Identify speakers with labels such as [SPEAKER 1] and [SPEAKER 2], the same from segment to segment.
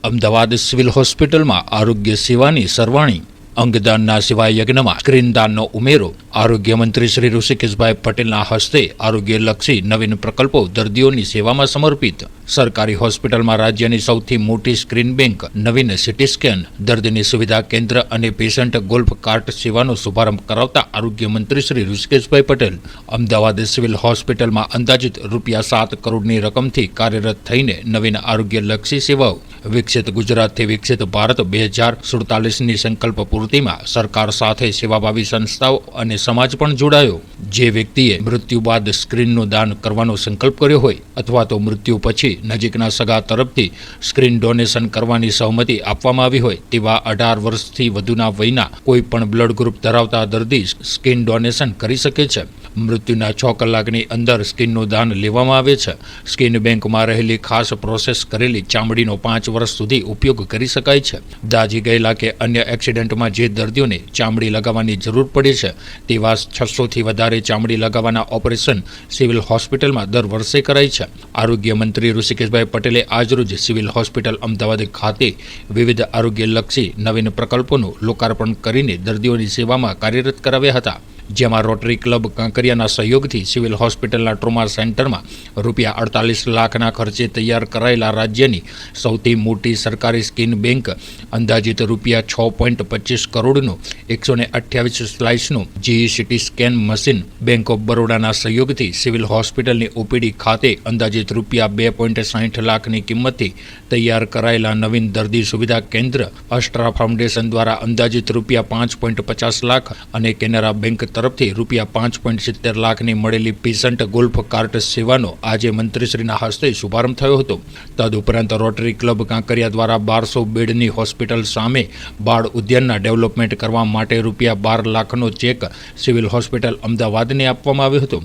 [SPEAKER 1] Ahmedabad civil હોસ્પિટલમાં આરોગ્ય સેવાની સરવાણી અંગદાનના સેવા યજ્ઞમાં સ્ક્રીનદાનનો ઉમેરો આરોગ્ય મંત્રી શ્રી ઋષિકેશભાઈ પટેલના હસ્તે આરોગ્યલક્ષી નવીન પ્રકલ્પો દર્દીઓની સેવામાં સમર્પિત સરકારી હોસ્પિટલમાં રાજ્યની સૌથી મોટી સ્ક્રીન બેંક નવીન સિટી સ્કેન દર્દીની સુવિધા કેન્દ્ર અને પેશન્ટ ગોલ્ફ કાર્ટ સેવાનો શુભારંભ કરાવતા આરોગ્ય મંત્રી શ્રી ઋષિકેશભાઈ પટેલ અમદાવાદ સિવિલ હોસ્પિટલમાં અંદાજિત ₹7 કરોડની રકમથી કાર્યરત થઈને નવીન આરોગ્યલક્ષી સેવાઓ વિકસિત ગુજરાતથી વિકસિત ભારત 2047ની સંકલ્પ પૂર્તિમાં સરકાર સાથે સેવાભાવી સંસ્થાઓ અને સમાજ પણ જોડાયો। જે વ્યક્તિએ મૃત્યુ બાદ સ્ક્રીનનું દાન કરવાનો સંકલ્પ કર્યો હોય અથવા તો મૃત્યુ પછી નજીકના સગા તરફથી સ્ક્રીન ડોનેશન કરવાની સહમતિ આપવામાં આવી હોય તેવા 18 વર્ષથી વધુના વયના કોઈ પણ બ્લડ ગ્રુપ ધરાવતા દર્દી સ્કિન ડોનેશન કરી શકે છે। મૃત્યુના 6 કલાકની અંદર સ્કિનનું દાન લેવામાં આવે છે। સ્કિન બેંકમાં રહેલી ખાસ પ્રોસેસ કરેલી ચામડીનો 5 વર્ષ સુધી ઉપયોગ કરી શકાય છે। દાઝી ગયેલા કે અન્ય એક્સિડન્ટમાં જે દર્દીઓને ચામડી લગાવવાની જરૂર પડે છે તેવા 600થી વધારે ચામડી લગાવવાના ઓપરેશન સિવિલ હોસ્પિટલમાં દર વર્ષે કરાય છે। આરોગ્ય મંત્રી ઋષિકેશભાઈ પટેલે આજરોજ સિવિલ હોસ્પિટલ અમદાવાદ ખાતે વિવિધ આરોગ્યલક્ષી નવીન પ્રકલ્પોનું લોકાર્પણ કરીને દર્દીઓની સેવામાં કાર્યરત કરાવ્યા હતા। જેમાં રોટરી ક્લબ કાંકરિયાના સહયોગથી સિવિલ હોસ્પિટલના ટ્રોમા સેન્ટરમાં ₹48 લાખના ખર્ચે તૈયાર કરાયેલા રાજ્યની સૌથી મોટી સરકારી સ્કિન બેંક અંદાજિત ₹6.25 કરોડનું 128 સ્લાઇસનું GE CT scan machine bank of બરોડાના સહયોગથી સિવિલ હોસ્પિટલની OPD ખાતે અંદાજિત ₹2.60 લાખની કિંમતથી તૈયાર કરાયેલા નવીન દર્દી સુવિધા કેન્દ્ર અસ્ટ્રા ફાઉન્ડેશન દ્વારા અંદાજિત ₹5.50 લાખ અને કેનરા બેંક તરફથી ₹5.70 લાખની મળેલી પેશન્ટ ગોલ્ફ કાર્ટ સેવાનો આજે મંત્રીશ્રીના હસ્તે શુભારંભ થયો હતો। તદુપરાંત રોટરી ક્લબ કાંકરિયા દ્વારા 1200 બેડની હોસ્પિટલ સામે બાળ ઉદ્યાનના ડેવલપમેન્ટ કરવા માટે ₹12 લાખનો ચેક સિવિલ હોસ્પિટલ અમદાવાદને આપવામાં આવ્યો હતો।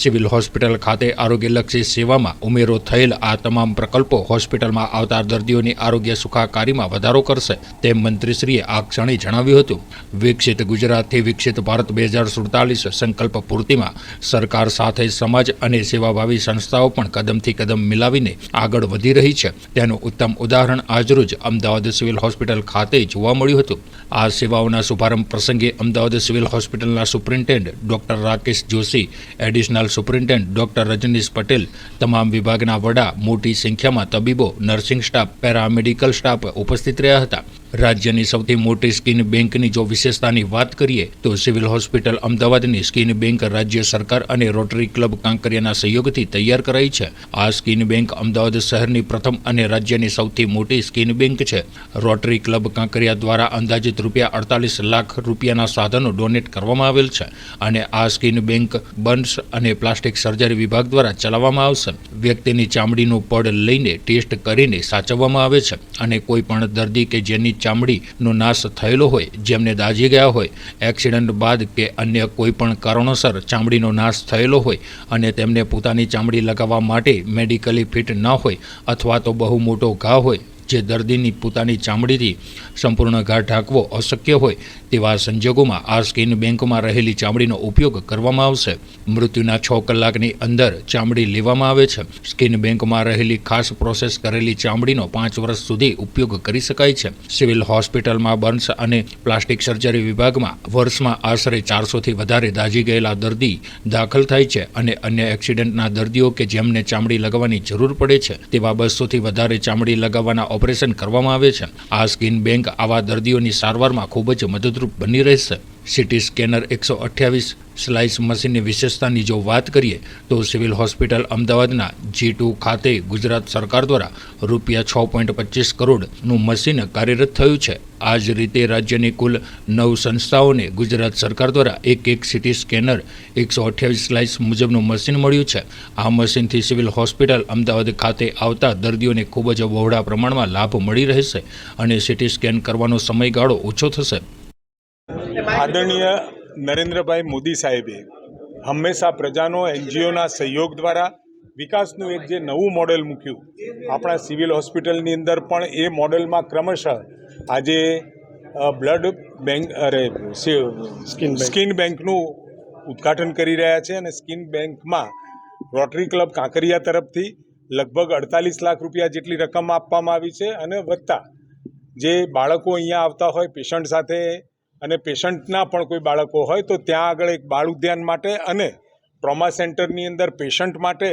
[SPEAKER 1] સિવિલ હોસ્પિટલ ખાતે આરોગ્યલક્ષી સેવામાં ઉમેરો થયેલ આ તમામ પ્રકલ્પો હોસ્પિટલમાં આવતા દર્દીઓની આરોગ્ય સુખાકારીમાં વધારો કરશે તેમ મંત્રીશ્રીએ આ ક્ષણે જણાવ્યું હતું। વિકસિત ગુજરાતથી વિકસિત ભારત 2047 સંકલ્પ પૂર્તિમાં સરકાર સાથે સમાજ અને સેવાભાવી સંસ્થાઓ પણ કદમથી કદમ મિલાવીને આગળ વધી રહી છે તેનું ઉત્તમ ઉદાહરણ આજરોજ અમદાવાદ સિવિલ હોસ્પિટલ ખાતે જોવા મળ્યું હતું। આ સેવાઓના શુભારંભ પ્રસંગે અમદાવાદ સિવિલ હોસ્પિટલના superintendent doctor Rakesh Joshi, additional superintendent doctor Rajnish Patel, તમામ વિભાગના વડા, મોટી સંખ્યામાં તબીબો, નર્સિંગ સ્ટાફ, પેરામેડિકલ સ્ટાફ ઉપસ્થિત રહ્યા હતા। રાજ્યની સૌથી મોટી સ્કિન બેંકની જો વિશેષતાની વાત કરીએ તો સિવિલ હોસ્પિટલ અમદાવાદની સ્કિન બેંક રાજ્ય સરકાર અને રોટરી ક્લબ કાંકરિયાના સહયોગથી તૈયાર કરાઈ છે। આ સ્કિન બેંક અમદાવાદ શહેરની પ્રથમ અને રાજ્યની સૌથી મોટી સ્કિન બેંક છે। રોટરી ક્લબ કાંકરિયા દ્વારા અંદાજિત ₹48 લાખના સાધનો ડોનેટ કરવામાં આવેલ છે અને આ સ્કિન બેંક બર્ન્સ અને પ્લાસ્ટિક સર્જરી વિભાગ દ્વારા ચલાવવામાં આવશે। વ્યક્તિની ચામડીનું પડ લઈને ટેસ્ટ કરીને સાચવવામાં આવે છે અને કોઈ પણ દર્દી કે જેની ચામડીનો નાશ થયેલો હોય, જેમને દાઝી ગયા હોય, એક્સિડન્ટ બાદ કે અન્ય કોઈ પણ કારણોસર ચામડીનો નાશ થયેલો હોય અને તેમને પોતાની ચામડી લગાવવા માટે મેડિકલી ફિટ ન હોય અથવા તો બહુ મોટો ઘા હોય, જે દર્દીની પોતાની ચામડીથી સંપૂર્ણ ઘા ઢાંકવો અશક્ય હોય તેવા સંજોગોમાં આ સ્કિન બેંકમાં રહેલી ચામડીનો ઉપયોગ કરવામાં આવશે। મૃત્યુના 6 કલાકની અંદર ચામડી લેવામાં આવે છે। સ્કિન બેંકમાં રહેલી ખાસ પ્રોસેસ કરેલી ચામડીનો 5 વર્ષ સુધી ઉપયોગ કરી શકાય છે। સિવિલ હોસ્પિટલમાં બર્ન્સ અને પ્લાસ્ટિક સર્જરી વિભાગમાં વર્ષમાં આશરે 400થી વધારે દાઝી ગયેલા દર્દી દાખલ થાય છે અને અન્ય એક્સિડન્ટના દર્દીઓ કે જેમને ચામડી લગાવવાની જરૂર પડે છે તેવા 200થી વધારે ચામડી લગાવવાના ઓપરેશન કરવામાં આવે છે। આ સ્કિન બેંક આવા દર્દીઓની સારવારમાં ખૂબ જ મદદરૂપ બની રહેશે। સિટી સ્કેનર 128 સ્લાઇસ મશીનની વિશેષતાની જો વાત કરીએ તો સિવિલ હોસ્પિટલ અમદાવાદના G2 ખાતે ગુજરાત સરકાર દ્વારા ₹6.25 કરોડનું મશીન કાર્યરત થયું છે। આ જ રીતે રાજ્યની કુલ 9 સંસ્થાઓને ગુજરાત સરકાર દ્વારા એક સિટી સ્કેનર 128 સ્લાઇસ મુજબનું મશીન મળ્યું છે। આ મશીનથી સિવિલ હોસ્પિટલ અમદાવાદ ખાતે આવતા દર્દીઓને ખૂબ જ બહોળા પ્રમાણમાં લાભ મળી રહેશે અને સિટી સ્કેન કરવાનો સમયગાળો ઓછો થશે।
[SPEAKER 2] આદરણીય નરેન્દ્રભાઈ મોદી સાહેબે હંમેશા પ્રજાનો NGOના સહયોગ દ્વારા વિકાસનું એક જે નવું મોડેલ મૂક્યું, આપણા સિવિલ હોસ્પિટલની અંદર પણ એ મોડેલમાં ક્રમશઃ આજે બ્લડ બેંક સ્કિન બેંકનું ઉદ્ઘાટન કરી રહ્યા છે અને સ્કિન બેંકમાં રોટરી ક્લબ કાંકરિયા તરફથી લગભગ 48 લાખ રૂપિયા જેટલી રકમ આપવામાં આવી છે અને વધતા જે બાળકો અહીંયા આવતા હોય પેશન્ટ સાથે અને પેશન્ટના પણ કોઈ બાળકો હોય તો ત્યાં આગળ એક બાળ ઉદ્યાન માટે અને ટ્રોમા સેન્ટરની અંદર પેશન્ટ માટે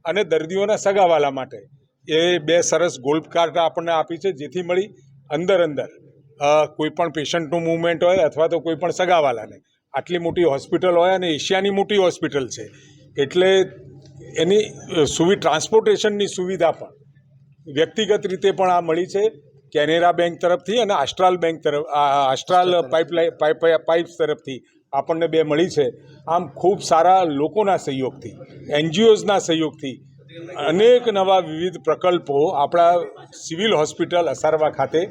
[SPEAKER 2] અને દર્દીઓના સગાવાલા માટે એ 2 સરસ ગોલ્ફ કાર્ટ આપણને આપી છે, જેથી મળી અંદર કોઈ પણ પેશન્ટનું મૂવમેન્ટ હોય અથવા તો કોઈ પણ સગાવાલાને આટલી મોટી હોસ્પિટલ હોય અને એશિયાની મોટી હોસ્પિટલ છે એટલે એની ટ્રાન્સપોર્ટેશનની સુવિધા પણ વ્યક્તિગત રીતે પણ આ મળી છે કેનેરા બેંક તરફથી અને આસ્ટ્રાલ પાઇપ્સ તરફથી આપણને 2 મળી છે. આમ ખૂબ સારા લોકોના સહયોગથી, એનજીઓઝના સહયોગથી અનેક નવા વિવિધ પ્રકલ્પો આપણા સિવિલ હોસ્પિટલ અસારવા ખાતે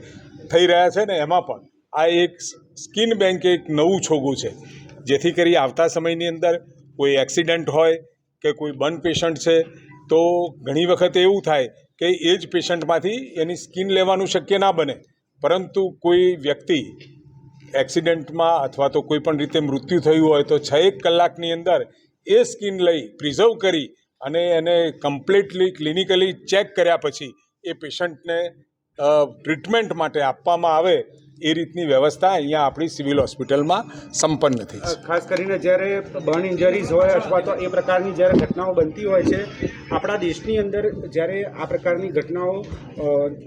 [SPEAKER 2] થઈ રહ્યા છે ને એમાં પણ આ એક સ્કિન બેંક એક નવું છોગું છે, જેથી કરી આવતા સમયની અંદર કોઈ એક્સિડન્ટ હોય કે કોઈ બર્ન પેશન્ટ છે તો ઘણી વખત એવું થાય કે એ જ પેશન્ટમાંથી એની સ્કિન લેવાનું શક્ય ના બને, પરંતુ કોઈ વ્યક્તિ એક્સિડન્ટમાં અથવા તો કોઈ પણ રીતે મૃત્યુ થયું હોય તો 6 કલાકની અંદર એ સ્કિન લઈ પ્રિઝર્વ કરી અને એને કમ્પ્લીટલી ક્લિનિકલી ચેક કર્યા પછી એ પેશન્ટને ટ્રીટમેન્ટ માટે આપવામાં આવે એ રીતની વ્યવસ્થા અહીંયા આપણી સિવિલ હોસ્પિટલમાં સંપન્ન થઈ છે.
[SPEAKER 3] ખાસ કરીને જ્યારે બર્ન ઇન્જરીઝ હોય અથવા તો એ પ્રકારની જ્યારે ઘટનાઓ બનતી હોય છે આપણા દેશની અંદર, જ્યારે આ પ્રકારની ઘટનાઓ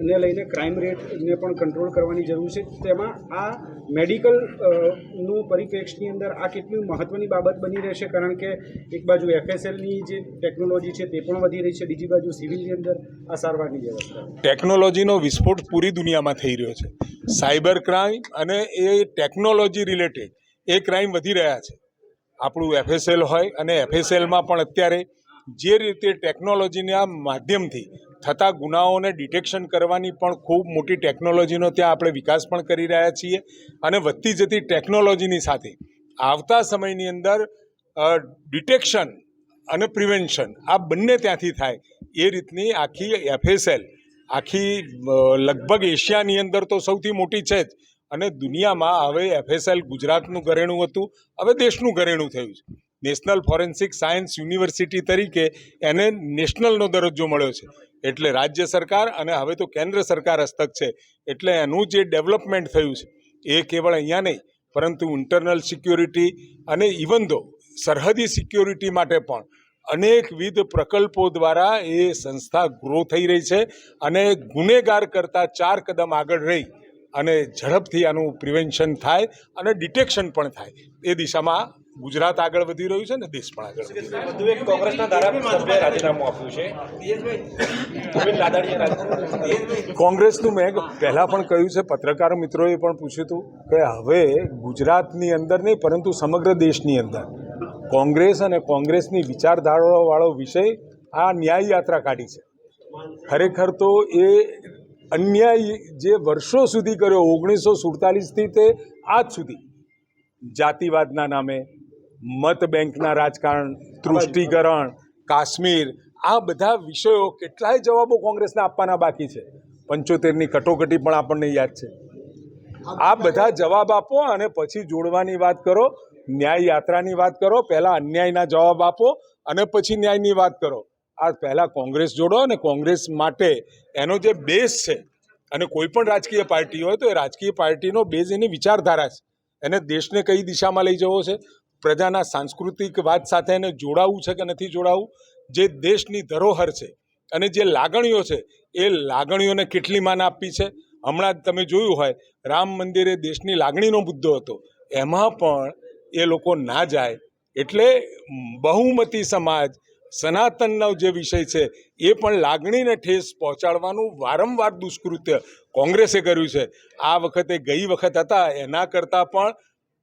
[SPEAKER 3] ને લઈને ક્રાઇમ રેટને પણ કંટ્રોલ કરવાની જરૂર છે, તેમાં આ મેડિકલ નું પરિપ્રેક્ષની અંદર આ કેટલી મહત્ત્વની બાબત બની રહેશે, કારણ કે એક બાજુ FSLની જે ટેકનોલોજી છે તે પણ વધી રહી છે, બીજી બાજુ સિવિલની અંદર આ સારવારની વ્યવસ્થા.
[SPEAKER 2] ટેકનોલોજીનો વિસ્ફોટ પૂરી દુનિયામાં થઈ રહ્યો છે. સાયબર ક્રાઇમ અને એ ટેકનોલોજી રિલેટેડ એ ક્રાઇમ વધી રહ્યા છે. આપણું FSL હોય અને FSLમાં પણ અત્યારે જે રીતે ટેકનોલોજીના માધ્યમથી થતા ગુનાઓને ડિટેક્શન કરવાની પણ ખૂબ મોટી ટેકનોલોજીનો ત્યાં આપણે વિકાસ પણ કરી રહ્યા છીએ અને વધતી જતી ટેકનોલોજીની સાથે આવતા સમયની અંદર ડિટેક્શન અને પ્રિવેન્શન આ બંને ત્યાંથી થાય એ રીતની આખી FSL લગભગ એશિયાની અંદર તો સૌથી મોટી છે જ અને દુનિયામાં હવે FSL ગુજરાતનું ઘરેણું હતું, હવે દેશનું ઘરેણું થયું છે. નેશનલ ફોરેન્સિક સાયન્સ યુનિવર્સિટી તરીકે એને નેશનલનો દરજ્જો મળ્યો છે, એટલે રાજ્ય સરકાર અને હવે તો કેન્દ્ર સરકાર હસ્તક છે, એટલે એનું જે ડેવલપમેન્ટ થયું છે એ કેવળ અહીંયા નહીં પરંતુ ઇન્ટરનલ સિક્યોરિટી અને ઇવન ધો સરહદી સિક્યોરિટી માટે પણ અનેકવિધ પ્રકલ્પો દ્વારા એ સંસ્થા ગ્રો થઈ રહી છે અને ગુનેગાર કરતાં 4 કદમ આગળ રહી અને ઝડપથી આનું પ્રિવેન્શન થાય અને ડિટેક્શન પણ થાય એ દિશામાં ગુજરાત આગળ વધી રહ્યું છે ને દેશ પણ આગળ વધી રહ્યો છે.
[SPEAKER 3] કોંગ્રેસના ધારાસભ્યએ રાજીનામું આપ્યું છે.
[SPEAKER 2] કોંગ્રેસનું મેં પહેલાં પણ કહ્યું છે, પત્રકાર મિત્રોએ પણ પૂછ્યું હતું કે હવે ગુજરાતની અંદર નહીં પરંતુ સમગ્ર દેશની અંદર કોંગ્રેસ અને કોંગ્રેસની વિચારધારાવાળો વિષય આ ન્યાય યાત્રા કાઢી છે. ખરેખર તો એ અન્યાય જે વર્ષો સુધી કર્યો 1947થી તે આજ સુધી જાતિવાદના નામે, મત બેંકના રાજકારણ, તૃષ્ટિકરણ, કાશ્મીર, આ બધા વિષયો કેટલાય જવાબો કોંગ્રેસને આપવાના બાકી છે. 75ની કટોકટી પણ આપણને યાદ છે. આ બધા જવાબ આપો અને પછી જોડવાની વાત કરો, ન્યાય યાત્રાની વાત કરો. પહેલાં અન્યાયના જવાબ આપો અને પછી ન્યાયની વાત કરો. આ પહેલાં કોંગ્રેસ જોડો અને કોંગ્રેસ માટે એનો જે બેઝ છે, અને કોઈ પણ રાજકીય પાર્ટી હોય તો એ રાજકીય પાર્ટીનો બેઝ એની વિચારધારા છે. એને દેશને કઈ દિશામાં લઈ જવો છે, પ્રજાના સાંસ્કૃતિક વાત સાથે એને જોડાવવું છે કે નથી જોડાવવું, જે દેશની ધરોહર છે અને જે લાગણીઓ છે એ લાગણીઓને કેટલી માન આપવી છે. હમણાં જ તમે જોયું હોય રામ મંદિરે દેશની લાગણીનો મુદ્દો હતો, એમાં પણ એ લોકો ના જાય એટલે બહુમતી સમાજ સનાતનનો જે વિષય છે એ પણ લાગણીને ઠેસ પહોંચાડવાનું વારંવાર દુષ્કૃત્ય કોંગ્રેસે કર્યું છે. આ વખતે ગઈ વખત હતા એના કરતાં પણ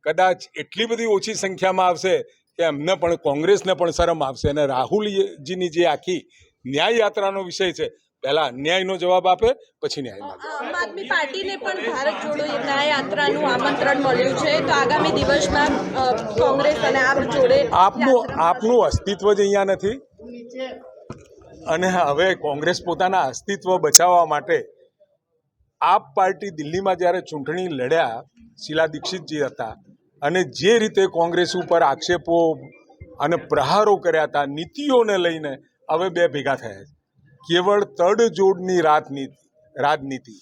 [SPEAKER 2] કદાચ એટલી બધી ઓછી સંખ્યામાં આવશે કે એમને પણ કોંગ્રેસને પણ શરમ આવશે. અને રાહુલજીની જે આખી ન્યાય યાત્રાનો વિષય છે, પહેલા અન્યાયનો જવાબ આપે પછી ન્યાય માંગે.
[SPEAKER 4] આમ આદમી પાર્ટીને પણ ભારત જોડો ન્યાય યાત્રાનું આમંત્રણ મળ્યું છે, તો આગામી દિવસમાં કોંગ્રેસ અને આપ જોડે
[SPEAKER 2] આપનું અસ્તિત્વ જ અહીંયા નથી અને હવે કોંગ્રેસ પોતાના અસ્તિત્વ બચાવવા માટે આપ પાર્ટી દિલ્હીમાં જ્યારે ચૂંટણી લડ્યા, શીલા દીક્ષિતજી હતા અને જે રીતે કોંગ્રેસ ઉપર આક્ષેપો અને પ્રહારો કર્યા હતા નીતિઓને લઈને, હવે બે ભેગા થયા છે. કેવળ તડજોડની રાજનીતિ,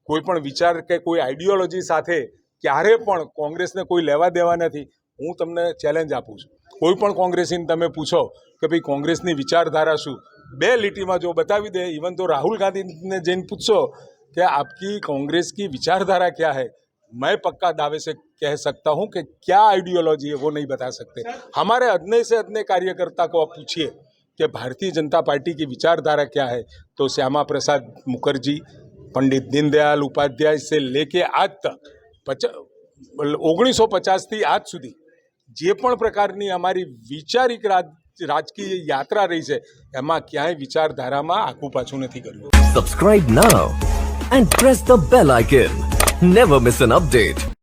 [SPEAKER 2] કોઈ પણ વિચાર કે કોઈ આઈડિયોલોજી સાથે ક્યારે પણ કોંગ્રેસને કોઈ લેવા દેવા નથી. હું તમને ચેલેન્જ આપું છું, કોઈ પણ કોંગ્રેસીને તમે પૂછો કે ભાઈ કોંગ્રેસની વિચારધારા શું, 2 લીટીમાં જો બતાવી દે. ઇવન તો રાहुल गांधी जैन पूछो कि आपकी कांग्रेस की विचारधारा क्या है, मैं पक्का दावे से कह सकता हूं कि क्या आइडियोलॉजी है वो नहीं बता सकते. हमारे अदने से अदने कार्यकर्ता को आप पूछिए कि भारतीय जनता पार्टी की विचारधारा क्या है, तो श्यामा प्रसाद मुखर्जी, पंडित दीनदयाल उपाध्याय से लेके आज तक 1950 થી આજ સુધી જે પણ પ્રકારની અમારી વિચારિક રાજકીય યાત્રા રહી છે એમાં ક્યાંય વિચારધારામાં આખું પાછું નથી કર્યું.
[SPEAKER 5] Subscribe now and press the bell icon. Never miss an update.